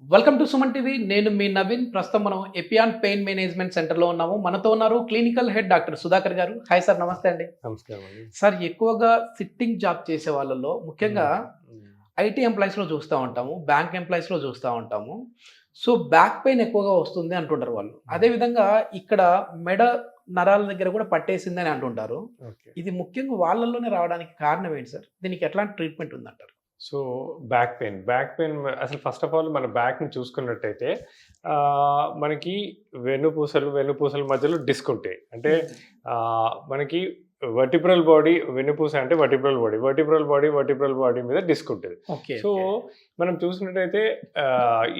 Welcome to Suman TV. నేను మీ నవీన్. ప్రస్తుతం మనం ఎపియాన్ పెయిన్ మేనేజ్మెంట్ సెంటర్‌లో ఉన్నాము. మనతో ఉన్నారు క్లినికల్ హెడ్ డాక్టర్ సుధాకర్ గారు. హాయ్ సార్, నమస్తే అండి. నమస్కారం అండి. సార్, ఎక్కువగా సిట్టింగ్ జాబ్ చేసే వాళ్ళలో ముఖ్యంగా హ్మ్. ఐటీ ఎంప్లాయీస్‌లో చూస్తా ఉంటాము. బ్యాంక్ ఎంప్లాయీస్‌లో చూస్తా ఉంటాము. సో, బ్యాక్ పెయిన్ ఎక్కువగా వస్తుంది అంటుంటారు వాళ్ళు. అదే విధంగా ఇక్కడ మెడ నరాల దగ్గర కూడా పట్టేసిందని అంటుంటారు. ఓకే. ఇది ముఖ్యంగా వాళ్ళలోనే రావడానికి కారణం ఏంటి సార్? దీనికి ఎట్లాంటి ట్రీట్మెంట్ ఉందంటారు? సో, బ్యాక్ పెయిన్ అసలు ఫస్ట్ ఆఫ్ ఆల్ మన బ్యాక్‌ని చూసుకున్నట్టయితే మనకి వెన్నుపూసల మధ్యలో డిస్క్ ఉంటాయి. అంటే మనకి వెన్నుపూస అంటే వర్టిబ్రల్ బాడీ మీద డిస్క్ ఉంటది. ఓకే. సో, మనం చూసినట్టయితే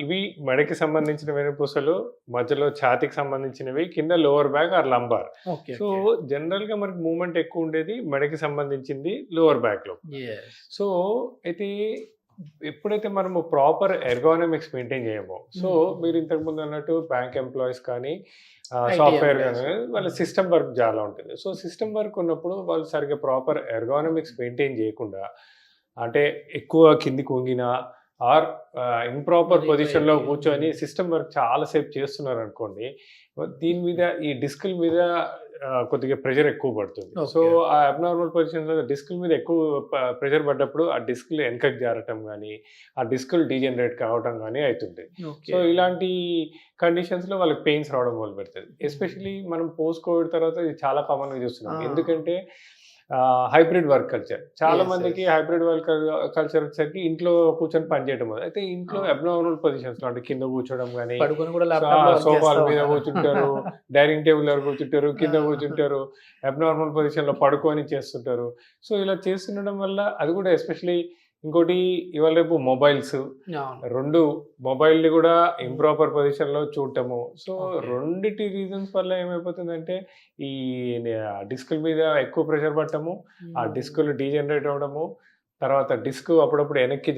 ఇవి మెడకి సంబంధించిన వెన్నుపూసలు, మధ్యలో ఛాతీకి సంబంధించినవి, కింద lower back or lumbar. Okay. So, జనరల్‌గా మనకి మూవ్‌మెంట్ ఎక్కువ ఉండేది మెడకి సంబంధించింది లోవర్ బ్యాక్‌లో. యెస్. సో, అయితే ఎప్పుడైతే మనము ప్రాపర్ ఎర్గోనామిక్స్ మెయింటైన్ చేయమో, సో మీరు ఇంతకు ముందు అన్నట్టు బ్యాంక్ ఎంప్లాయీస్ కానీ IT సాఫ్ట్వేర్ ఎంప్లాయీస్. కానీ వాళ్ళ సిస్టమ్ వర్క్ చాలా ఉంటుంది. సో సిస్టమ్ వర్క్ ఉన్నప్పుడు వాళ్ళు సరిగ్గా ప్రాపర్ ఎర్గోనామిక్స్ మెయింటైన్ చేయకుండా, అంటే ఎక్కువ కిందికి వంగినా ఆర్ ఇంప్రాపర్ మరి పొజిషన్లో పైకి. కూర్చొని సిస్టమ్ వర్క్ చాలాసేపు చేస్తున్నారు అనుకోండి, దీని మీద ఈ డిస్కుల మీద కొద్దిగా ప్రెషర్ ఎక్కువ పడుతుంది. So okay. ఆ అబ్నార్మల్ పొజిషన్లో డిస్కుల మీద ఎక్కువ ప్రెషర్ పడ్డప్పుడు ఆ డిస్కులు వెనకకి జారటం కానీ, ఆ డిస్కులు డీజనరేట్ కావటం కానీ అవుతుంది. ఓకే. సో ఇలాంటి కండిషన్స్లో వాళ్ళకి పెయిన్స్ రావడం మొదలు పెడుతుంది. ఎస్పెషలీ మనం పోస్ట్ కోవిడ్ తర్వాత ఇది చాలా కామన్గా చూస్తున్నాం. ఎందుకంటే హైబ్రిడ్ వర్క్ కల్చర్ చాలా Yes, మందికి yes. హైబ్రిడ్ వర్క్ కల్చర్ వచ్చేసరికి ఇంట్లో కూర్చొని పనిచేయడం అయితే ఇంట్లో అవును. అబ్నార్మల్ పొజిషన్స్లో అంటే కింద కూర్చోవడం కానీ, పడుకొని కూడా ల్యాప్‌టాప్‌లో వర్క్ సోఫాల చేస్తా మీద ఉంటారు. కూర్చుంటారు, డైనింగ్ టేబుల్ దగ్గర కూర్చుంటారు, కింద ఆ! కూర్చుంటారు, అబ్నార్మల్ పొజిషన్లో పడుకొని చేస్తుంటారు. సో ఇలా చేస్తుండడం వల్ల అది కూడా ఎస్పెషలీ ఇంకోటి ఇవాళ రేపు మొబైల్స్ అవును. 2 మొబైల్‌ని కూడా ఇంప్రాపర్ పొజిషన్‌లో చూడటము. So okay. రెండిటి రీజన్స్ వల్ల ఏమైపోతుందంటే ఈ డిస్కుల మీద ఎక్కువ ప్రెషర్ పడటము, ఆ డిస్కులు డీజనరేట్ అవ్వడము, తర్వాత డిస్క్ అప్పుడప్పుడు వెనక్కి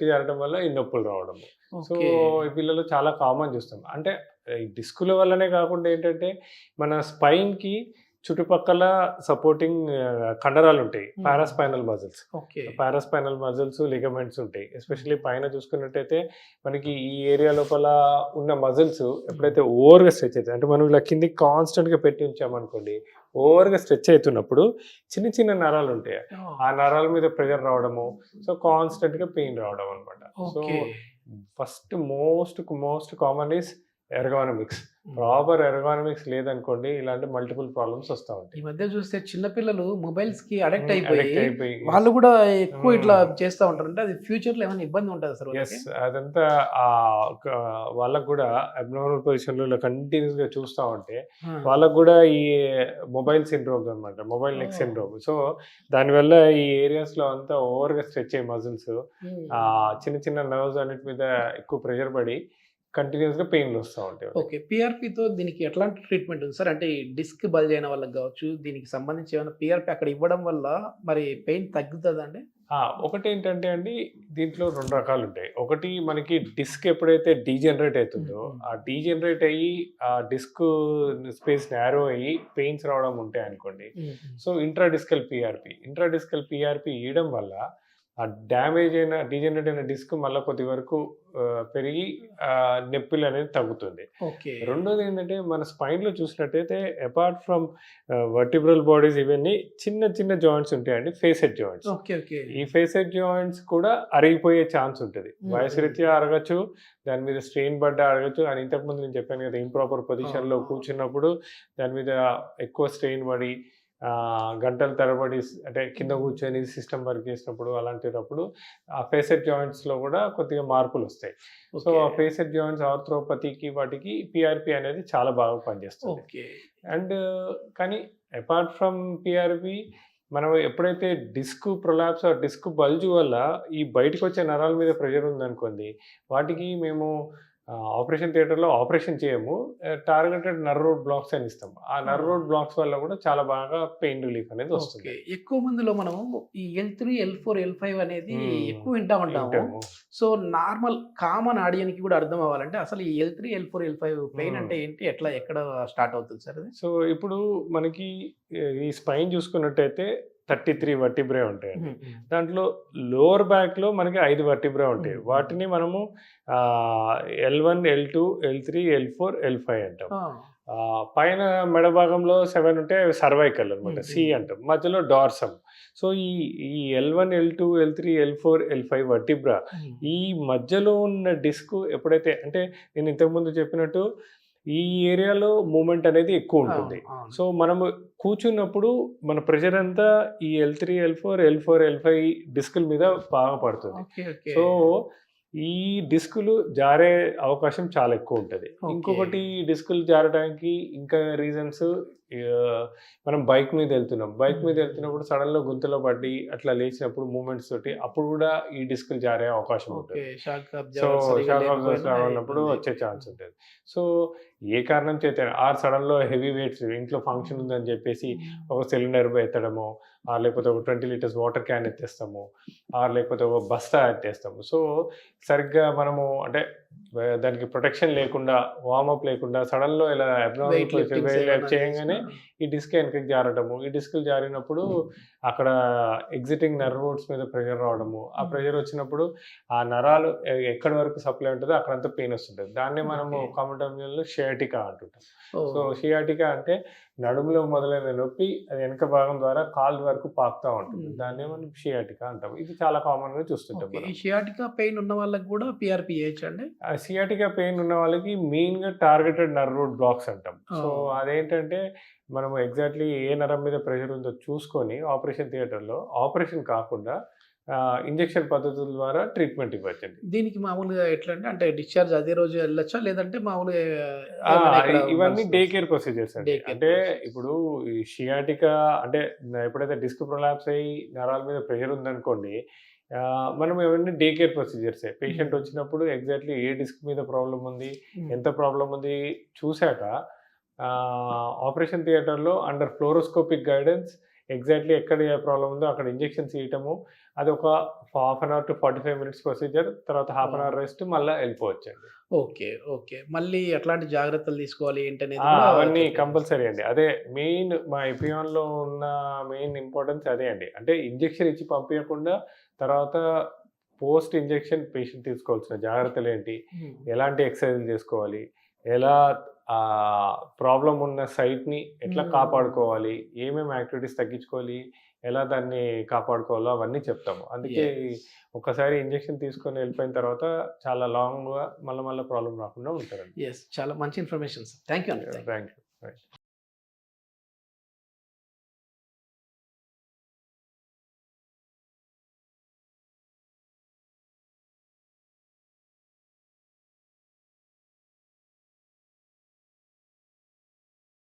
జారటం వల్ల ఈ నొప్పులు రావడము. So okay. ఈ పిల్లలు చాలా కామన్ చూస్తాం. అంటే ఈ డిస్కుల వల్లనే కాకుండా ఏంటంటే మన స్పైన్‌కి చుట్టుపక్కల సపోర్టింగ్ కండరాలు ఉంటాయి. Paraspinal muscles. Okay. Paraspinal muscles, ligaments ఉంటాయి. ఎస్పెషల్లీ పైన చూసుకున్నట్టయితే మనకి ఈ ఏరియా లోపల ఉన్న మజిల్స్ ఎప్పుడైతే ఓవర్‌గా స్ట్రెచ్ అయితాయి, అంటే మనం ఇలా కిందకి కాన్స్టెంట్‌గా పెట్టి ఉంచామనుకోండి, ఓవర్‌గా స్ట్రెచ్ అవుతున్నప్పుడు చిన్న చిన్న నరాలు ఉంటాయి. ఓహ్! ఆ నరాల మీద ప్రెషర్ రావడము, సో కాన్స్టెంట్‌గా పెయిన్ రావడం అనమాట. So okay. First most common is ergonomics. Hmm. Proper ఎర్గానమిక్స్ లేదనుకోండి, ఇలాంటి మల్టిపుల్ ప్రాబ్లమ్స్ వస్తా ఈ ఉంటాయి. మధ్య చూస్తే చిన్న పిల్లలు మొబైల్స్‌కి అడిక్ట్ అడిక్ట్ అయిపోయి అయిపోయి వాళ్ళు కూడా ఎక్కువ ఇట్లా హ్మ్. చేస్తా ఉంటారు. అంటే అది ఫ్యూచర్‌లో ఏమైనా ఇబ్బంది ఉంటదా సార్ యెస్. వాళ్ళకి? అదంతా ఒక వాళ్ళకి కూడా అబ్నార్మల్ పొజిషన్‌లో ఇలా కంటిన్యూస్‌గా చూస్తా ఉంటే, ఆ! వాళ్ళకి కూడా ఈ మొబైల్ సిండ్రోమ్స్ అనమాట. మొబైల్ నెక్ ఓహ్! సిండ్రోమ్. సో దానివల్ల ఈ ఏరియాస్‌లో అంతా ఓవర్‌గా స్ట్రెచ్ అయ్యే మజిల్స్, హ్మ్. చిన్న చిన్న నర్వ్స్ అన్నిటి మీద ఎక్కువ ప్రెషర్ పడి కంటిన్యూస్‌గా పెయిన్‌లు వస్తా ఉంటాయి వాళ్ళకి. ఓకే. పీఆర్‌పీతో దీనికి ఎట్లాంటి ట్రీట్మెంట్ ఉంది సార్? అంటే ఈ డిస్క్ బల్జ్ అయిన వాళ్ళకి గావచ్చు, దీనికి సంబంధించి ఏమైనా పీఆర్‌పీ అక్కడ ఇవ్వడం వల్ల మరి పెయిన్ తగ్గుతదండి? ఆ! ఒకటేంటంటే అండి, దీంట్లో 2 రకాలుంటాయి. ఒకటి మనకి డిస్క్ ఎప్పుడైతే డీజనరేట్ అయితుందో, ఆ డీజనరేట్ అయ్యి ఆ డిస్క్ స్పేస్ నారో అయ్యి పెయిన్స్ రావడం ఉంటాయనుకోండి. హుహు. సో ఇంట్రాడిస్కల్ పీఆర్‌పీ ఇయడం వల్ల ఆ డీజనరేట్ అయిన డిస్క్ మళ్ళా కొద్ది వరకు పెరిగి నొప్పులనేది తగ్గుతుంది. ఓకే. రెండోదేంటంటే మన స్పైన్‌లో చూసినట్టయితే అపార్ట్ ఫ్రమ్ వర్టిబ్రల్ బాడీస్ ఇవన్నీ చిన్న చిన్న జాయింట్స్ ఉంటాయండి, ఫేసెడ్ జాయింట్స్. ఓకే. ఓకే. ఈ ఫేసెడ్ జాయింట్స్ కూడా అరిగిపోయే ఛాన్స్ ఉంటది. వయసు హుహు. రీత్యా అరగచ్చు, దాని మీద స్ట్రెయిన్ పడ్డా అరగచ్చు. అని ఇంతకుముందు నేను చెప్పాను కదా, ఇంప్రాపర్ పొజిషన్‌లో అవును. కూర్చున్నప్పుడు దాని మీద ఎక్కువ స్ట్రెయిన్ పడి గంటల తరబడి అంటే కింద కూర్చొని సిస్టమ్ వర్క్ చేసినప్పుడు అలాంటిటప్పుడు ఆ ఫేసెడ్ జాయింట్స్‌లో కూడా కొద్దిగా మార్పులొస్తాయి. So okay. ఆ ఫేసెడ్ జాయింట్స్ ఆర్థ్రోపతికి వాటికి పీఆర్‌పీ అనేది చాలా బాగా పనిచేస్తుంది. ఓకే. అండ్ కానీ అపార్ట్ ఫ్రమ్ పీఆర్‌పీ మనం ఎప్పుడైతే disc prolapse or disc bulge వల్ల ఈ బయటకొచ్చే నరాల మీద ప్రెషర్ ఉందనుకోండి, వాటికి మేము ఆపరేషన్ థియేటర్‌లో ఆపరేషన్ చేయము. టార్గెటెడ్ నర్వ్ రూట్ బ్లాక్స్ అని ఇస్తాం. ఆ ఆ! నర్వ్ రూట్ బ్లాక్స్ వల్ల కూడా చాలా బాగా పెయిన్ రిలీఫ్ అనేది ఓకే. వస్తుంది. ఎక్కువ మందిలో మనం ఈ L3, L4, L5 అనేది హ్మ్. ఎక్కువ వింటా ఉంటాము. వింటాము. సో, నార్మల్ కామన్ ఆడియన్‌కి కూడా అర్థం అవ్వాలంటే అసలు ఈ L3, L4, L5 పెయిన్ హ్మ్. అంటే ఏంటి? ఎక్కడ స్టార్ట్ అవుతుంది సార్ అది? సో ఇప్పుడు మనకి ఈ స్పైన్ చూసుకున్నట్టయితే 33 వర్టిబ్రే ఉంటాయండి. దాంట్లో లోవర్ బ్యాక్‌లో మనకి 5 వర్టిబ్రా ఉంటాయి. వాటిని మనము L1, L2, L3, L4, L5 అంటాం. పైన మెడ భాగంలో 7 ఉంటే అవి సర్వైకల్ అనమాట. సి అంటాం. మధ్యలో డార్సమ్. సో, ఈ L1, L2, L3, L4, L5 vertebra ఈ మధ్యలో ఉన్న డిస్క్ ఎప్పుడైతే అంటే నేను ఇంతకుముందు చెప్పినట్టు ఈ ఏరియాలో మూవ్‌మెంట్ అనేది ఎక్కువ ఉంటుంది. సో, మనము కూర్చున్నప్పుడు మన ప్రెషర్ అంతా ఈ L3, L4, L5 డిస్కుల మీద బాగా పడుతుంది. సో, ఈ డిస్కులు జారే అవకాశం చాలా ఎక్కువ ఉంటది. ఇంకొకటి డిస్కులు జారడానికి ఇంకా రీజన్స్ మనం బైక్ మీద వెళ్తున్నాం. బైక్ మీద వెళ్తున్నప్పుడు సడన్‌గా గుంతలో పడి అట్లా లేచినప్పుడు మూవ్‌మెంట్స్ తోటి అప్పుడు కూడా ఈ డిస్కులు జారే అవకాశం ఉంటుంది. సో, షాక్ అబ్జర్వర్స్ రావాలన్నప్పుడు వచ్చే ఛాన్స్ ఉంటది. సో, ఏ కారణం చేత సడన్‌లో హెవీ వెయిట్స్ ఇంట్లో ఫంక్షన్ ఉందని చెప్పేసి ఒక సిలిండర్ ఎత్తడమో, లేకపోతే ఒక 20 లీటర్స్ వాటర్ క్యాన్ ఎత్తేస్తాము, లేకపోతే ఒక బస్తా ఎత్తేస్తాము. సో, సరిగ్గా మనము అంటే దానికి ప్రొటెక్షన్ లేకుండా, వార్మప్ లేకుండా సడన్‌లో ఇలా అబ్నార్మల్ పొజిషన్ చేయంగానే ఈ డిస్క్ వెనక్కి జారడము. ఈ డిస్కులు జారినప్పుడు అక్కడ ఎగ్జిటింగ్ నర్వ్ రూట్స్ మీద ప్రెషర్ రావడము. ఆ ప్రెషర్ వచ్చినప్పుడు ఆ నరాలు ఎక్కడి వరకు సప్లై ఉంటుందో అక్కడంతా పెయిన్ వస్తుంటది. దాన్నే మనము కామన్ టర్మినల్‌లో షియాటికా అంటుంటాం. సో, షియాటికా అంటే నడుములో మొదలైన నొప్పి అది వెనక భాగం ద్వారా కాలు వరకు పాకుతా ఉంటుంది. దాన్నే మనం షియాటికా అంటాం. ఇది చాలా కామన్‌గా చూస్తుంటాం మనం. ఈ షియాటికా పెయిన్ ఉన్న వాళ్ళకి కూడా పీఆర్పీ చేయొచ్చండి? సియాటికా పెయిన్ ఉన్న వాళ్ళకి మెయిన్‌గా టార్గెటెడ్ నర్వ్ రూట్ బ్లాక్స్ అంటాం. సో, అదేంటంటే మనము ఎగ్జాక్ట్‌లీ ఏ నరం మీద ప్రెషర్ ఉందో చూసుకొని ఆపరేషన్ థియేటర్‌లో ఆపరేషన్ కాకుండా ఇంజెక్షన్ పద్ధతుల ద్వారా ట్రీట్మెంట్ ఇవ్వచ్చండి. దీనికి మామూలుగా ఎట్లా అంటే డిశ్చార్జ్ అదే రోజు వెళ్ళొచ్చా? లేదంటే మామూలుగా ఇవన్నీ డే కేర్ ప్రొసీజర్స్ అండి. అంటే ఇప్పుడు ఈ షియాటికా అంటే ఎప్పుడైతే డిస్క్ ప్రొలాప్స్ అయ్యి నరాల మీద ప్రెషర్ ఉందనుకోండి, మనం ఇవన్నీ డే కేర్ ప్రొసీజర్సే. పేషెంట్ వచ్చినప్పుడు ఎగ్జాక్ట్‌లీ ఏ డిస్క్ మీద ప్రాబ్లమ్ ఉంది, ఎంత ప్రాబ్లమ్ ఉంది చూసాక ఆపరేషన్ థియేటర్‌లో అండర్ ఫ్లోరోస్కోపిక్ గైడెన్స్ ఎగ్జాక్ట్‌లీ ఎక్కడ ఏ ప్రాబ్లమ్ ఉందో అక్కడ ఇంజెక్షన్స్ ఇయటము. అది ఒక half an hour to 45 minutes procedure. తర్వాత హాఫ్ అన్ అవర్ రెస్ట్ మళ్ళా వెళ్ళిపోవచ్చండి. ఓకే. మళ్ళీ ఎట్లాంటి జాగ్రత్తలు తీసుకోవాలి ఏంటనేది అవన్నీ కంపల్సరీ అండి. అదే మెయిన్ మా ఎపియాన్‌లో ఉన్న మెయిన్ ఇంపార్టెన్స్ అదే అండి. అంటే ఇంజెక్షన్ ఇచ్చి పంపియకుండా తర్వాత పోస్ట్ ఇంజెక్షన్ పేషెంట్ తీసుకోవాల్సిన జాగ్రత్తలేంటి? ఎలాంటి ఎక్సర్‌సైజ్‌లు చేసుకోవాలి? ఎలా ప్రాబ్లమ్ ఉన్న సైట్‌ని ఎట్లా కాపాడుకోవాలి? ఏమేమి యాక్టివిటీస్ తగ్గించుకోవాలి? ఎలా దాన్ని కాపాడుకోవాలో అవన్నీ చెప్తాము. అందుకే ఒక్కసారి ఇంజెక్షన్ తీసుకొని వెళ్ళిపోయిన తర్వాత చాలా లాంగ్‌గా మళ్ళా ప్రాబ్లమ్ రాకుండా ఉంటారండి. చాలా మంచి ఇన్ఫర్మేషన్ సార్. థాంక్ యూ అండి. Thank you. రైట్.